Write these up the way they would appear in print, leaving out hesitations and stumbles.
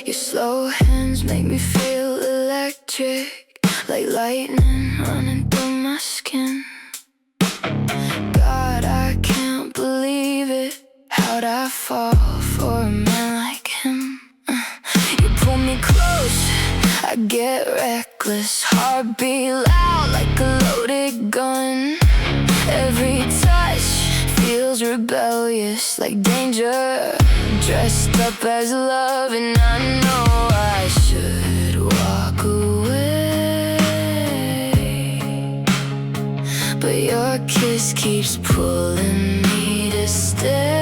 Your slow hands make me feel electric, like lightning running through my skin. God, I can't believe it. How'd I fall for a man like him? You pull me close, I get reckless. Heartbeat loud like a loaded gun. Every touch feels rebellious, like danger dressed up as love. And I know I should walk away, but your kiss keeps pulling me to stay.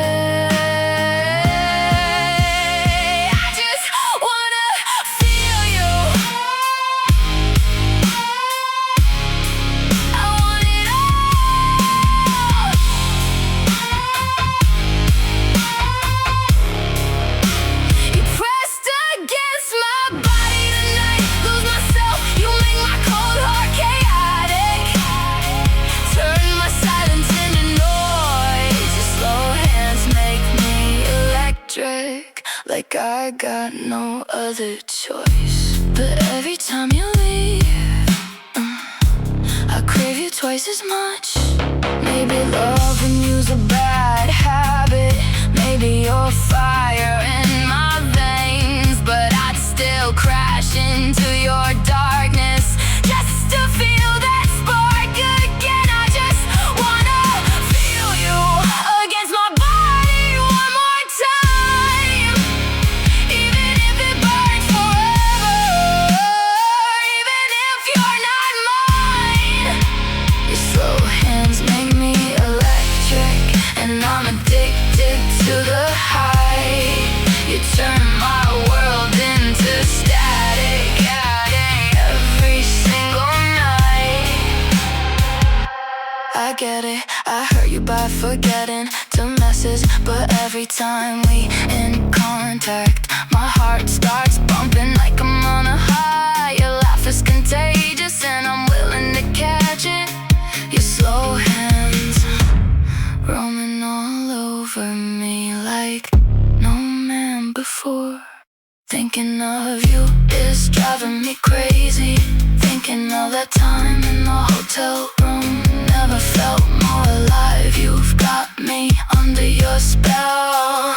Like I got no other choice. But every time you leave, I crave you twice as much. Maybe loving you's a bad habit. Maybe you're fire in my veins, but I'd still crash into your darkness just to feel that spark again. I just wanna feel you against my body one more time. To the high, you turn my world into static, every single night. I get it, I hurt you by forgetting to message, but every time we in contact, my heart starts bumping like I'm on a high. Your laugh is contagious and I'm willing to catch it. Your slow hands roaming all over me like no man before. Thinking of you is driving me crazy. Thinking of that time in the hotel room. Never felt more alive. You've got me under your spell.